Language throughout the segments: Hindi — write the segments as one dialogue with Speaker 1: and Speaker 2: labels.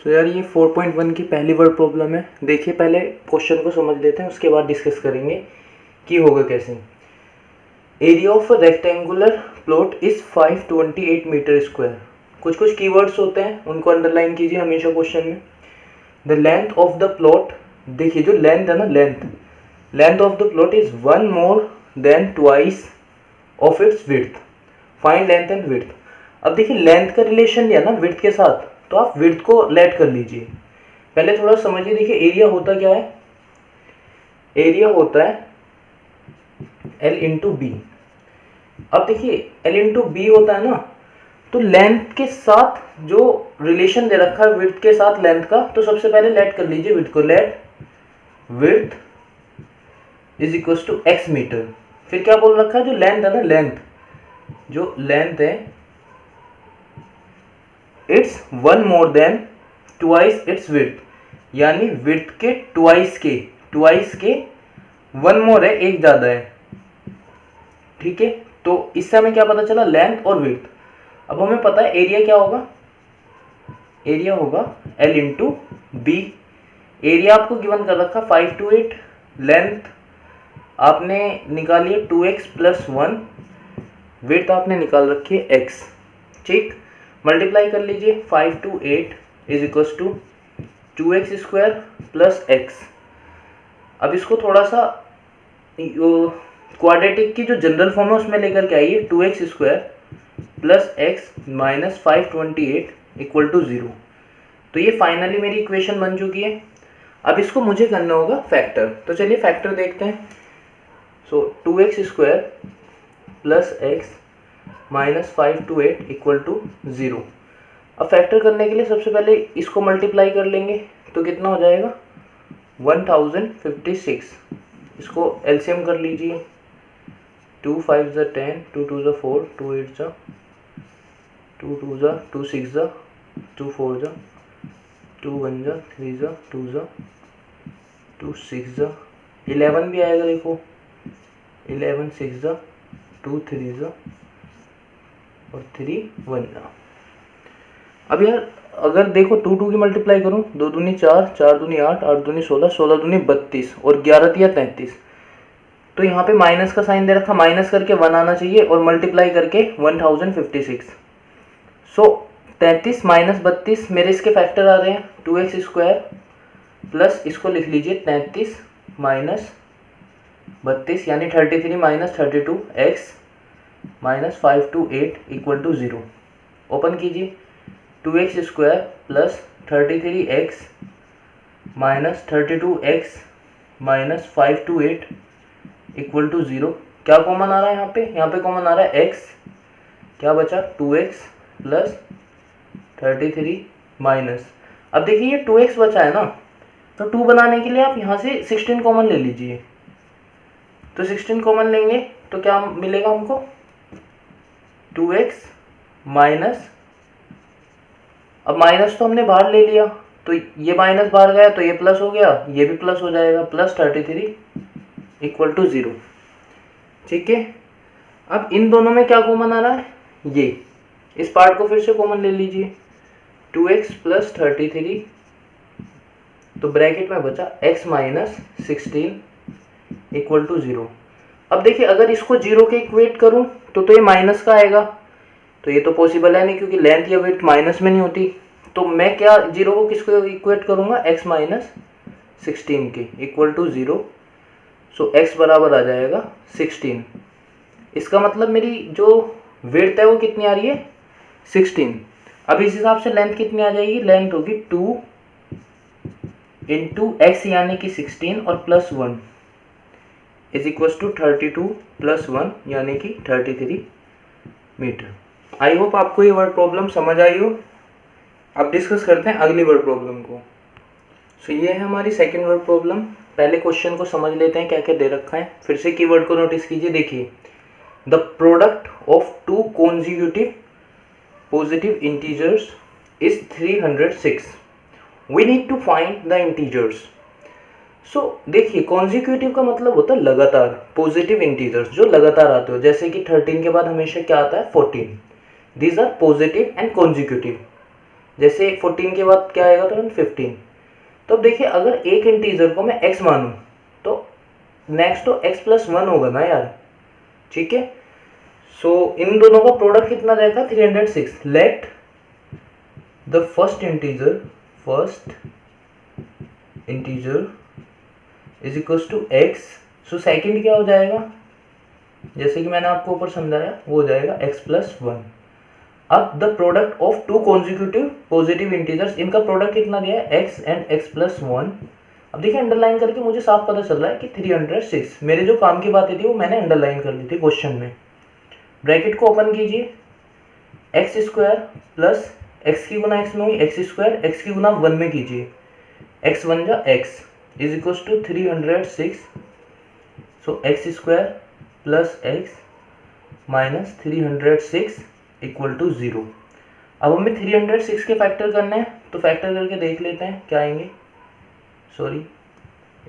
Speaker 1: तो यार ये 4.1 की पहली वर्ड प्रॉब्लम है। देखिए पहले क्वेश्चन को समझ लेते हैं, उसके बाद डिस्कस करेंगे कि होगा कैसे। Area of a rectangular plot is 528 metre square. कुछ कुछ कीवर्ड्स होते हैं, उनको अंडरलाइन कीजिए हमेशा क्वेश्चन में। The length of the plot, देखिए जो लेंथ है ना, length of the plot is 1 more than twice of its width. Find length and width. अब देखिए लेंथ का रिलेशन लिया ना विड्थ के साथ, तो आप विड्थ को लेट कर लीजिए। पहले थोड़ा समझिए, देखिए एरिया होता क्या है, एरिया होता है L इंटू बी। अब देखिए L इंटू बी होता है ना, तो लेंथ के साथ जो रिलेशन दे रखा है विड्थ के साथ लेंथ का, तो सबसे पहले लेट कर लीजिए विड्थ को। Let width is equal to x metre. फिर क्या बोल रखा है, जो लेंथ है ना, जो लेंथ है it's 1 more than twice its width, यानी विड्थ के ट्वाइस के 1 मोर है, एक ज़्यादा है। ठीक है, तो इससे हमें क्या पता चला, लेंथ और विड्थ। अब हमें पता है एरिया क्या होगा, एरिया होगा L इंटू बी। एरिया आपको गिवन कर रखा 528, लेंथ आपने निकाली है 2x प्लस 1, विड्थ आपने निकाल रखी है x। ठीक, मल्टीप्लाई कर लीजिए 528 is equal to 2x square plus x। अब इसको थोड़ा सा क्वाड्रेटिक की जो जनरल फॉर्म है उसमें लेकर के आइए, 2x square plus x minus 528 equal to 0। तो ये फाइनली मेरी इक्वेशन बन चुकी है। अब इसको मुझे करना होगा फैक्टर, तो चलिए फैक्टर देखते हैं। So 2x square plus x minus 528 equal to 0। अब फैक्टर करने के लिए सबसे पहले इसको मल्टीप्लाई कर लेंगे, तो कितना हो जाएगा 1056। इसको एलसीएम कर लीजिए, 2 5 ज़ा 10, 2 2 ज़ा 4, 2 8 ज़ा 2 2 ज़ा 2 6 ज़ा 2 4 ज़ा 2 1 ज़ा 3 ज़ा 2 ज़ा 2 6 ज़ा 11 भी आएगा। देखो 11 6 ज़ा 2 3 ज़ा और 3 1 ज़ा। अब यार अगर देखो 2 2 की मल्टीप्लाई करूँ, 2 दूनी 4, 4 दूनी 8, 8 दूनी 16, 16 दूनी 32 और 11 दिया 33। तो यहाँ पे माइनस का साइन दे रखा, माइनस करके 1 आना चाहिए और मल्टीप्लाई करके 1056। सो 33 माइनस 32 मेरे इसके फैक्टर आ रहे हैं, 2x स्क्वायर प्लस इसको लिख लीजिए 33 माइनस 32 यानी 33 minus 32 x minus 528 equal to 0। Open कीजिए, 2x square plus 33x minus 32x minus 528 equal to 0। क्या कॉमन आ रहा है यहाँ पे कॉमन आ रहा है x। क्या बचा 2x प्लस 33 माइनस, अब देखिए ये 2x बचा है ना, तो 2 बनाने के लिए आप यहाँ से 16 कॉमन ले लीजिए। तो 16 कॉमन लेंगे तो क्या मिलेगा हमको, 2x माइनस, अब माइनस तो हमने बाहर ले लिया, तो ये माइनस बाहर गया तो ये प्लस हो गया, ये भी प्लस हो जाएगा, प्लस 33 इक्वल टू 0। ठीक है, अब इन दोनों में क्या कॉमन आ रहा है, ये इस पार्ट को फिर से कॉमन ले लीजिए, 2x प्लस 33, तो ब्रैकेट में बचा x माइनस 16 इक्वल टू 0। अब देखिए अगर इसको 0 के इक्वेट करूं तो ये माइनस का आएगा, तो ये तो पॉसिबल है नहीं क्योंकि लेंथ या विड्थ माइनस में नहीं होती। तो मैं क्या 0 को किसको इक्वेट करूंगा, x माइनस 16 के इक्वल टू 0। सो x बराबर आ जाएगा 16। इसका मतलब मेरी जो विड्थ है वो कितनी आ रही है, 16। अब इस हिसाब से लेंथ कितनी आ जाएगी, लेंथ होगी 2 इंटू एक्स यानी कि 16 और plus 1 is equal to 32 plus 1 यानी कि 33 मीटर। आई होप आपको ये वर्ड प्रॉब्लम समझ आई हो। अब डिस्कस करते हैं अगली वर्ड प्रॉब्लम को। सो ये है हमारी सेकंड वर्ड प्रॉब्लम। पहले क्वेश्चन को समझ लेते हैं क्या क्या दे रखा है, फिर से कीवर्ड को नोटिस कीजिए। देखिए, the product of 2 consecutive positive integers is 306। We need to find the integers. So देखिए कॉन्जिक्यूटिव का मतलब होता है लगातार, पॉजिटिव इंटीजर्स जो लगातार आते हो, जैसे कि 13 के बाद हमेशा क्या आता है 14। These are positive and consecutive. जैसे 14 के बाद क्या आएगा तो 15। तो अब देखिए अगर एक इंटीजर को मैं x मानूं तो नेक्स्ट तो x प्लस 1 होगा ना यार, ठीक है। सो इन दोनों का प्रोडक्ट कितना रहेगा 306। Let the first integer is equals to x। So second क्या हो जाएगा, जैसे कि मैंने आपको ऊपर समझाया, वो हो जाएगा x प्लस 1। अब the product of two consecutive positive integers, इनका प्रोडक्ट कितना दिया है x एंड x प्लस 1। अब देखिए अंडरलाइन करके मुझे साफ पता चल रहा है कि 306। मेरे जो काम की बातें थी वो मैंने अंडरलाइन कर ली थी क्वेश्चन में। ब्रैकेट को ओपन कीजिए, एक्स स्क्वायर प्लस एक्स की गुना एक्स में हुई एक्स स्क्वायर, एक्स की गुना 1 में कीजिए, एक्स 1 जा x is equals to 306। So x square plus x minus 306 equal to 0। अब हमें 306 के फैक्टर करने हैं, तो फैक्टर करके देख लेते हैं क्या आएंगे। सॉरी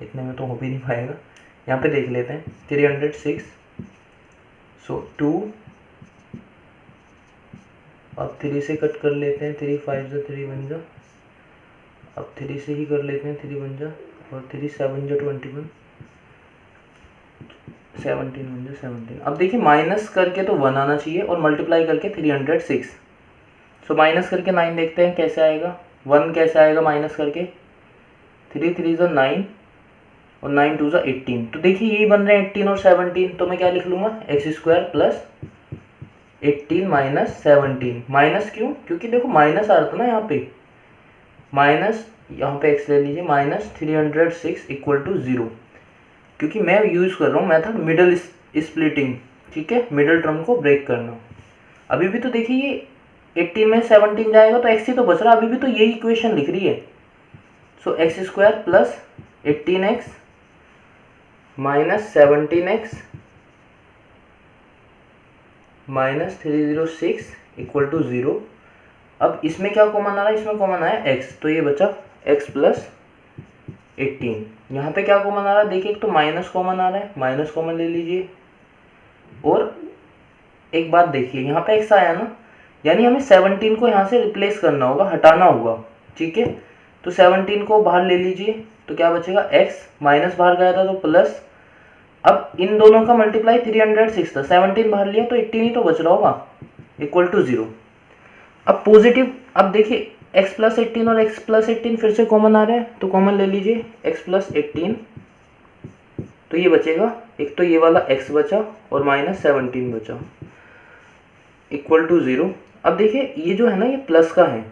Speaker 1: इतने में तो हो भी नहीं पाएगा, यहाँ पे देख लेते हैं 306। सो 2, अब 3 से कट कर लेते हैं, 3 5 जा 3 1 जा, अब 3 से ही कर लेते हैं, 3 1 जा और 3 7 जा 21, 17 1 जा 17। अब देखिए माइनस करके तो 1 आना चाहिए और मल्टीप्लाई करके 306। सो माइनस करके 9 देखते हैं कैसे आएगा, 1 कैसे आएगा माइनस करके, 3 3 जा 9 और 9 2 जा 18। तो देखिए यही बन रहे हैं 18 और 17। तो मैं क्या लिख लूँगा, x square plus 18 minus 17। Minus क्यों, क्योंकि देखो माइनस आ रहा था ना यहाँ पे, माइनस यहाँ पे एक्स ले लीजिए, माइनस 306 इक्वल टू 0। क्योंकि मैं यूज़ कर रहा हूँ मेथड मिडल स्प्लिटिंग, ठीक है, मिडल टर्म को ब्रेक करना। अभी भी तो देखिए ये 18 में 17 जाएगा तो एक्स ही तो बच रहा, अभी भी तो यही इक्वेशन लिख रही है। So x square plus 18x minus 17x minus 306 equal to 0। अब इसमें क्या कॉमन आ रहा है, इसमें कॉमन आया x, तो ये बचा x प्लस 18। यहाँ पे क्या कॉमन आ रहा है, देखिए एक तो माइनस कॉमन आ रहा है, माइनस कॉमन ले लीजिए। और एक बात देखिए यहाँ पे x आया ना, यानी हमें 17 को यहाँ से रिप्लेस करना होगा, हटाना होगा, ठीक है। तो 17 को बाहर ले लीजिए, तो क्या बचेगा x, माइनस बाहर गया था तो प्लस। अब इन दोनों का मल्टीप्लाई 306 था, 17 बाहर लिया तो 18 ही तो बच रहा होगा, इक्वल टू 0। अब पॉजिटिव, अब देखिए x प्लस 18 और x प्लस 18 फिर से कॉमन आ रहे हैं, तो कॉमन ले लीजिए x प्लस 18। तो ये बचेगा, एक तो ये वाला x बचा और माइनस 17 बचा, इक्वल टू 0। अब देखिए ये जो है ना ये प्लस का है,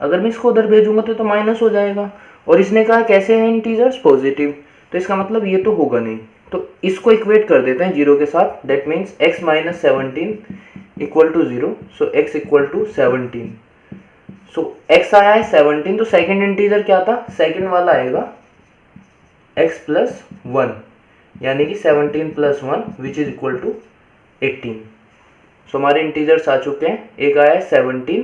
Speaker 1: अगर मैं इसको उधर भेजूंगा तो माइनस हो जाएगा। और इसने कहा कैसे हैं इंटीजर्स, पॉजिटिव, तो इसका मतलब ये तो होगा नहीं। तो इसको इक्वेट कर देते हैं 0 के साथ, that means x minus 17 equal to 0। So x equal to 17। So x आया है 17, तो सेकंड इंटीजर क्या था, सेकंड वाला आएगा x प्लस 1, यानी कि 17 plus 1 which is equal to 18। So हमारे इंटीजर्स आ चुके हैं, एक आया है 17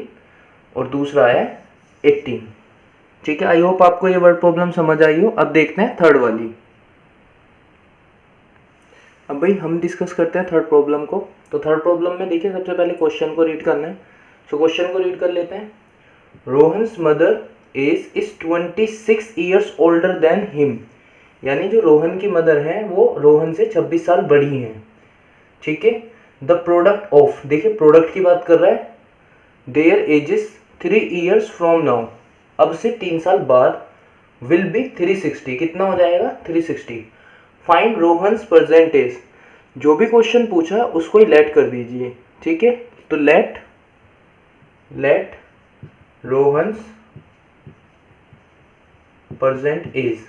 Speaker 1: और दूसरा आया है 18, ठीक है। आई होप आपको ये वर्ड प्रॉब्लम समझ आई हो। अब देखते हैं थर्ड वाली। अब भाई हम डिस्कस करते हैं थर्ड प्रॉब्लम को। तो थर्ड प्रॉब्लम में देखिए सबसे पहले क्वेश्चन को रीड करना है। सो क्वेश्चन को रीड कर लेते हैं। Rohan's mother is 26 years older than him, यानी जो रोहन की मदर है वो रोहन से 26 साल बड़ी हैं, ठीक है। द प्रोडक्ट ऑफ, देखिए प्रोडक्ट की बात कर रहा है, there edges 3 years from now, अब से 3 साल बाद, विल बी 360, कितना हो जाएगा 360। फाइंड रोहन्स प्रेजेंट एज, जो भी क्वेश्चन पूछा है उसको ही लेट कर दीजिए, ठीक है। तो लेट रोहन्स प्रेजेंट एज,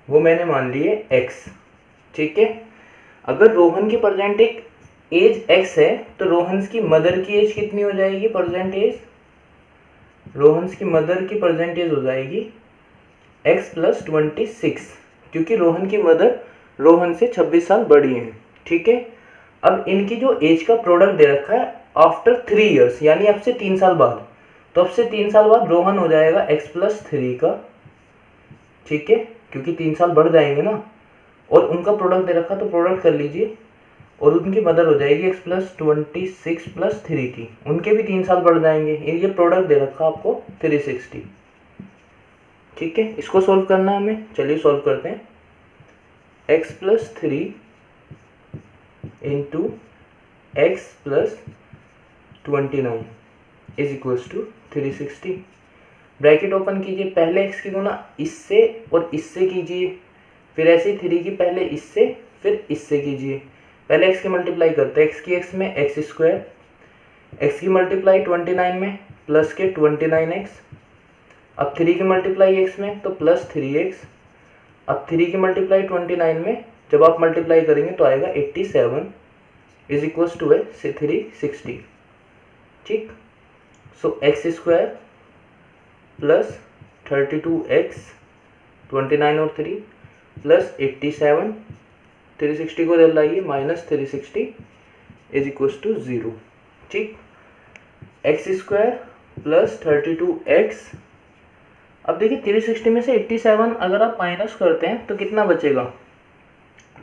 Speaker 1: वो मैंने मान लिए x, ठीक है। अगर रोहन की प्रेजेंट एक एज x है तो रोहन्स की मदर की एज कितनी हो जाएगी, प्रेजेंट एज, रोहन्स की मदर की प्रेजेंट एज हो जाएगी x प्लस 26, क्योंकि रोहन की मदर रोहन से 26 साल बड़ी हैं, ठीक है। अब इनकी जो एज का प्रोडक्ट दे रखा है आफ्टर 3 ईयर्स, यानी अब से 3 साल बाद, तो अब से 3 साल बाद रोहन हो जाएगा x प्लस 3 का, ठीक है, क्योंकि 3 साल बढ़ जाएंगे ना। और उनका प्रोडक्ट दे रखा तो प्रोडक्ट कर लीजिए, और उनकी मदर हो जाएगी x प्लस 26 प्लस 3 की, उनके भी 3 साल बढ़ जाएंगे। ये प्रोडक्ट दे रखा आपको 360। ठीक है, इसको सोल्व करना है हमें, चलिए सोल्व करते हैं। x plus 3 into x plus 29 is equals to 360। Bracket open कीजिए, पहले x की गुना इससे और इससे कीजिए, फिर ऐसे ही 3 की पहले इससे फिर इससे कीजिए। पहले x की मल्टीप्लाई करते हैं, x की x में एक्स स्क्वायर, x की मल्टीप्लाई 29 में प्लस के 29x, अब 3 की मल्टीप्लाई x में तो प्लस 3x, अब 3 की मल्टीप्लाई 29 में जब आप मल्टीप्लाई करेंगे तो आएगा 87 इज इक्वल्स टू 360। ठीक, सो एक्स स्क्वायर प्लस 32x 29 और 3 प्लस 87, 360 को इधर लाइए, माइनस 360 इज इक्वल्स टू 0। ठीक, एक्स स्क्वायर प्लस 32x, अब देखिए 360 में से 87 अगर आप माइनस करते हैं तो कितना बचेगा,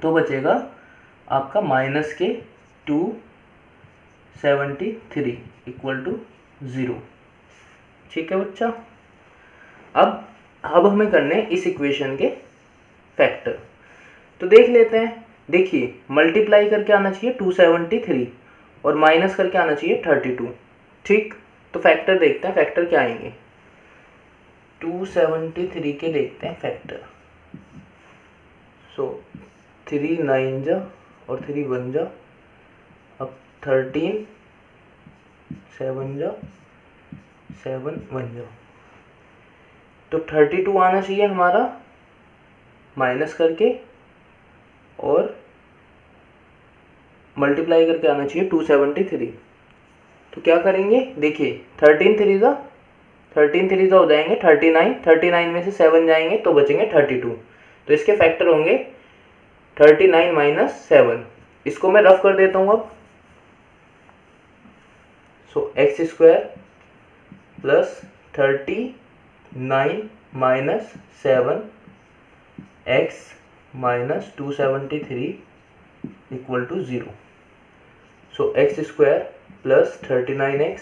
Speaker 1: तो बचेगा आपका माइनस के 273 इक्वल टू 0। ठीक है बच्चा, अब हमें करने हैं इस इक्वेशन के फैक्टर। तो देख लेते हैं, देखिए मल्टीप्लाई करके आना चाहिए 273 और माइनस करके आना चाहिए 32। ठीक, तो फैक्टर देखते हैं, फैक्टर क्या आएंगे। 273 के देखते हैं फैक्टर। सो 3 9 जा और 3 1 जा, अब 13 7 जा 7 1 जा, तो 32 आना चाहिए हमारा माइनस करके और मल्टीप्लाई करके आना चाहिए 273। तो क्या करेंगे, देखिए 13 3 हो जाएंगे 39, 39 में से 7 जाएंगे तो बचेंगे 32। तो इसके फैक्टर होंगे 39 माइनस 7। इसको मैं रफ कर देता हूँ अब। So x square plus 39 minus 7 x minus 273 equal to 0। So x square plus 39x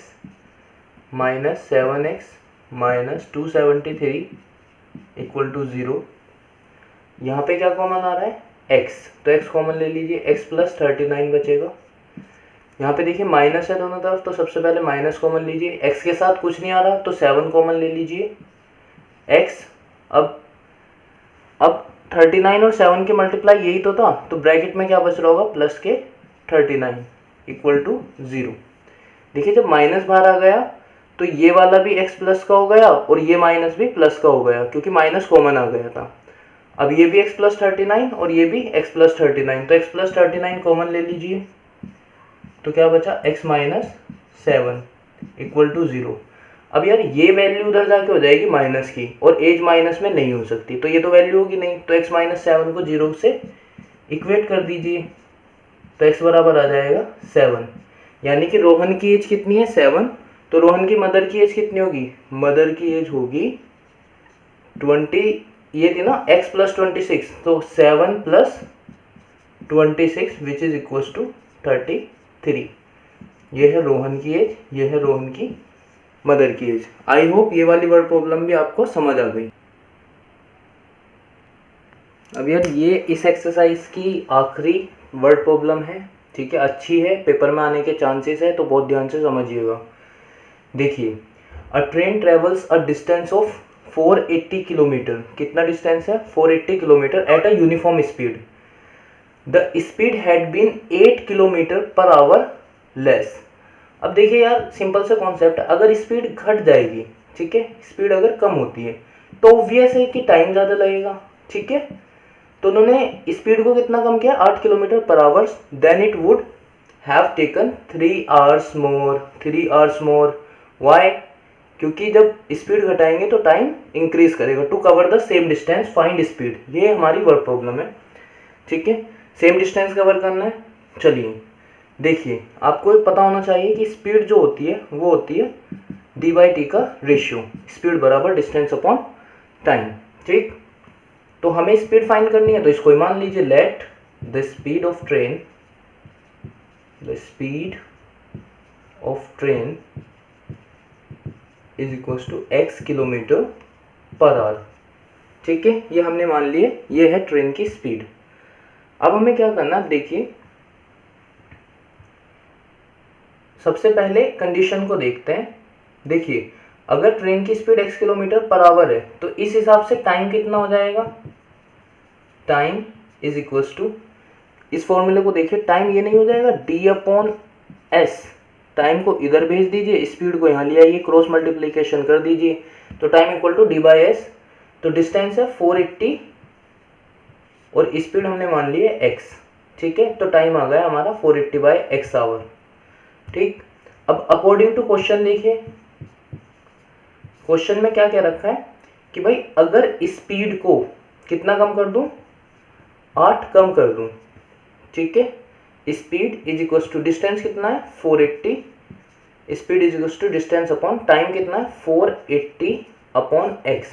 Speaker 1: minus 7x minus 273 equal to 0। यहाँ पे क्या कॉमन आ रहा है, x, तो x कॉमन ले लीजिए, x प्लस 39 बचेगा। यहाँ पे देखिए माइनस है दोनों तरफ, तो सबसे पहले माइनस कॉमन लीजिए, x के साथ कुछ नहीं आ रहा तो 7 कॉमन ले लीजिए x। अब 39 और 7 की मल्टीप्लाई यही तो था, तो ब्रैकेट में क्या बच रहा होगा, प्लस के 39 इक्वल टू 0। देखिए जब माइनस बाहर आ गया तो ये वाला भी x प्लस का हो गया और ये माइनस भी प्लस का हो गया, क्योंकि माइनस कॉमन आ गया था। अब ये भी x प्लस 39 और ये भी x प्लस 39, तो x प्लस 39 कॉमन ले लीजिए, तो क्या बचा, x माइनस 7 इक्वल टू 0। अब यार ये वैल्यू उधर जाके हो जाएगी माइनस की, और एज माइनस में नहीं हो सकती, तो ये तो वैल्यू होगी नहीं, तो x माइनस 7 को 0 से इक्वेट कर दीजिए, तो x बराबर आ जाएगा 7। यानी कि रोहन की एज कितनी है, 7। तो रोहन की मदर की एज कितनी होगी, मदर की एज होगी 20, ये थी ना x प्लस 26, तो 7 plus 26 which is equals to 33। ये है रोहन की एज, ये है रोहन की मदर की एज। आई होप ये वाली वर्ड प्रॉब्लम भी आपको समझ आ गई। अब यार ये इस एक्सरसाइज की आखिरी वर्ड प्रॉब्लम है, ठीक है, अच्छी है, पेपर में आने के चांसेस है, तो बहुत ध्यान से समझिएगा। देखिए, a train travels a distance of 480 kilometre, कितना डिस्टेंस है, 480 kilometre at a uniform speed. The speed had been 8 kilometre per hour less. अब देखिए यार सिंपल सा कॉन्सेप्ट, अगर स्पीड घट जाएगी, ठीक है, स्पीड अगर कम होती है तो ऑब्वियस है कि टाइम ज़्यादा लगेगा, ठीक है। तो उन्होंने स्पीड को कितना कम किया, 8 kilometre per hour, then it would have taken 3 hours more, 3 hours more. Why, क्योंकि जब स्पीड घटाएंगे तो टाइम इंक्रीज करेगा। To cover the same distance find speed, ये हमारी वर्ड प्रॉब्लम है, ठीक है, सेम डिस्टेंस कवर करना है। चलिए देखिए, आपको पता होना चाहिए कि स्पीड जो होती है वो होती है d/t का रेशियो, स्पीड बराबर डिस्टेंस अपॉन टाइम, ठीक। तो हमें स्पीड फाइंड करनी है, तो इसको ही मान लीजिए, let the speed of train the speed of train is equals to x kilometre per hour. ठीक है, ये हमने मान लिए, ये है ट्रेन की स्पीड। अब हमें क्या करना, देखिए सबसे पहले कंडीशन को देखते हैं। देखिए अगर ट्रेन की speed x kilometre per our है तो इस हिसाब से टाइम कितना हो जाएगा, टाइम इज इक्वल्स टू, इस फॉर्मूले को देखिए, टाइम ये नहीं हो जाएगा d/s, टाइम को इधर भेज दीजिए, स्पीड को यहाँ ले आइए, क्रॉस मल्टीप्लिकेशन कर दीजिए, तो टाइम इक्वल टू d/s। तो डिस्टेंस है 480 और स्पीड हमने मान ली है x। ठीक है, तो टाइम आ गया हमारा 480/x आवर। ठीक, अब अकॉर्डिंग टू क्वेश्चन देखिए, क्वेश्चन में क्या क्या रखा है कि भाई अगर स्पीड को कितना कम कर दूं, 8 कम कर दूं। ठीक है, speed is equal to distance कितना है 480, speed is equal to distance upon time कितना है 480 अपॉन x।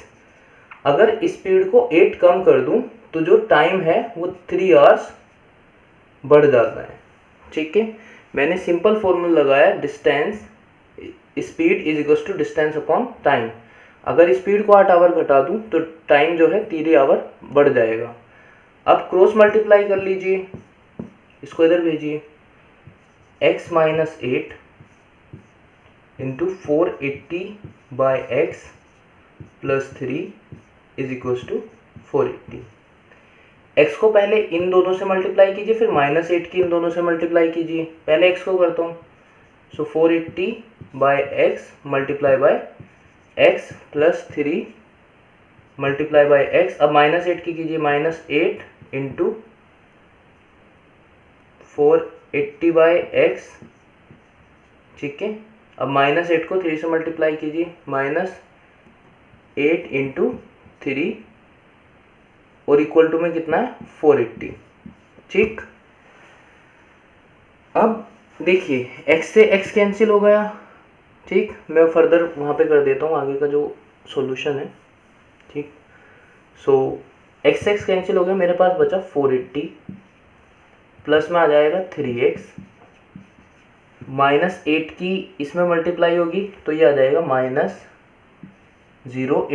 Speaker 1: अगर स्पीड को 8 कम कर दूं तो जो टाइम है वो 3 आवर्स बढ़ जाता है। ठीक है, मैंने सिंपल फॉर्मूला लगाया, distance speed is equal to distance upon time. अगर स्पीड को 8 आवर घटा दूं तो टाइम जो है 3 आवर बढ़ जाएगा। अब क्रॉस मल्टीप्लाई कर लीजिए, इसको इधर भेजिए, x minus 8 into 480/x plus 3 is equals to 480। x को पहले इन दोनों से मल्टीप्लाई कीजिए, फिर -8 की इन दोनों से मल्टीप्लाई कीजिए। पहले x को करता हूँ, सो 480/x multiply by x plus 3 multiply by x। अब -8 की कीजिए, -8 इंटू 480/x। ठीक है, अब -8 को 3 से मल्टीप्लाई कीजिए, -8 इंटू 3 और इक्वल टू में कितना है 480। ठीक, अब देखिए x से x कैंसिल हो गया। ठीक, मैं फर्दर वहाँ पे कर देता हूँ आगे का जो सॉल्यूशन है। ठीक, सो x से x कैंसिल हो गया, मेरे पास बचा 480, प्लस में आ जाएगा 3x, -8 की इसमें मल्टीप्लाई होगी तो ये आ जाएगा -0,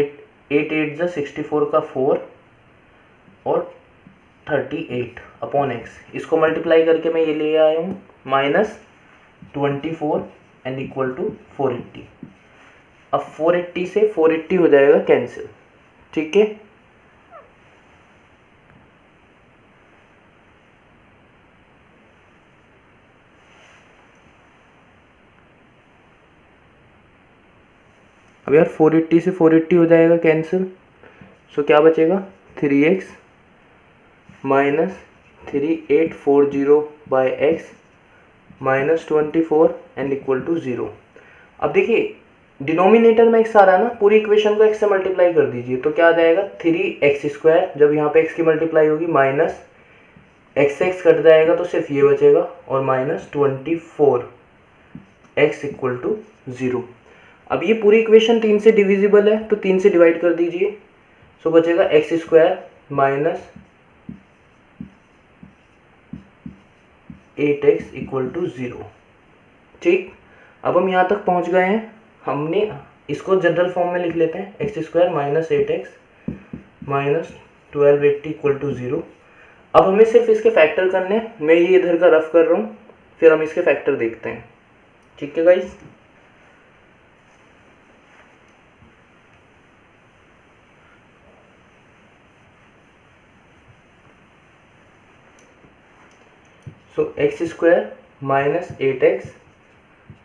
Speaker 1: 8 8 जा 64 का 4 और 38 अपॉन x। इसको मल्टीप्लाई करके मैं ये ले आया हूँ -24 एंड इक्वल टू 480। अब 480 से 480 हो जाएगा कैंसिल। ठीक है, अब यार 480 से 480 हो जाएगा कैंसिल, सो क्या बचेगा 3x minus 3840/x -24 and equal to 0। अब देखिए डिनोमिनेटर में x आ रहा है ना, पूरी इक्वेशन को x से मल्टीप्लाई कर दीजिए, तो क्या आ जाएगा 3x²। जब यहाँ पे x की मल्टीप्लाई होगी माइनस x से x कट जाएगा तो सिर्फ ये बचेगा और -24x इक्वल टू 0। अब ये पूरी इक्वेशन 3 से डिविजिबल है तो 3 से डिवाइड कर दीजिए, सो बचेगा x² minus 8x equal to 0। ठीक, अब हम यहाँ तक पहुँच गए हैं। हमने इसको जनरल फॉर्म में लिख लेते हैं, x² minus 8x minus 1280 equal to 0। अब हमें सिर्फ इसके फैक्टर करने हैं, मैं ये इधर का रफ कर रहा हूँ, फिर हम इसके फैक्टर देखते हैं। ठीक है guys, so x² minus 8x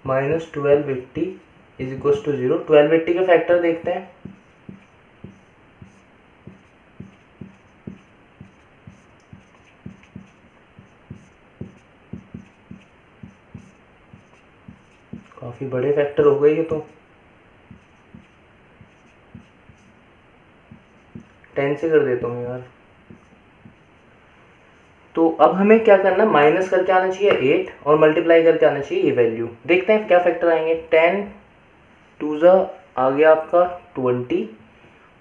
Speaker 1: minus 1280 is equal to 0। 1280 के फैक्टर देखते हैं, काफ़ी बड़े फैक्टर हो गए ये तो। 10 से कर देता हूँ यार। तो अब हमें क्या करना, माइनस करके आना चाहिए 8 और मल्टीप्लाई करके आना चाहिए ये वैल्यू। देखते हैं क्या फैक्टर आएंगे। 10 2 आ गया आपका 20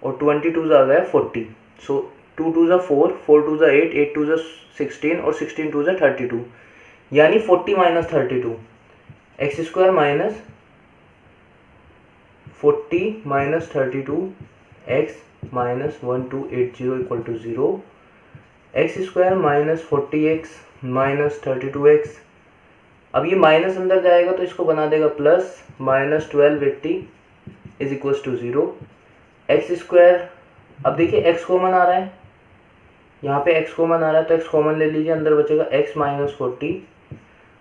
Speaker 1: और 22 आ गया 40। सो 2 2 4, 4 2 8, 8 2 16 और 16 2 32। यानी 40 minus 32 x square minus 40 minus 32 x minus 1280 equal to 0, x square minus 40 x minus 32 x. अब ये माइनस अंदर जाएगा तो इसको बना देगा plus, minus 1280 is equal to 0, x square. अब देखिए एक्स कॉमन आ रहा है, यहाँ पे एक्स कॉमन आ रहा है तो एक्स कॉमन ले लीजिए, अंदर बचेगा एक्स माइनस 40।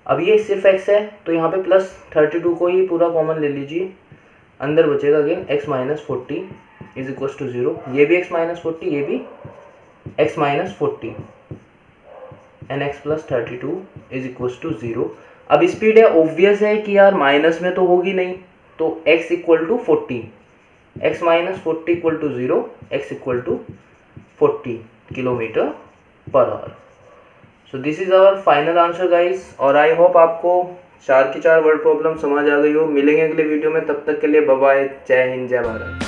Speaker 1: अब ये सिर्फ एक्स है तो यहाँ पे प्लस 32 को ही पूरा कॉमन ले लीजिए, अंदर बचेगा again x minus 40 is equal to 0, ये भी एक्स माइनस 40, ये भी x minus 40 and x plus 32 is equal to 0। अब स्पीड है, ऑब्वियस है कि यार माइनस में तो होगी नहीं, तो x equal to 40, x minus 40 equal to 0, x equal to 40 kilometre per hour. So this is our final answer guys, और आई होप आपको 4 की 4 वर्ड प्रॉब्लम समझ आ गई हो। मिलेंगे अगले वीडियो में, तब तक के लिए बाय बाय, जय हिंद जय भारत।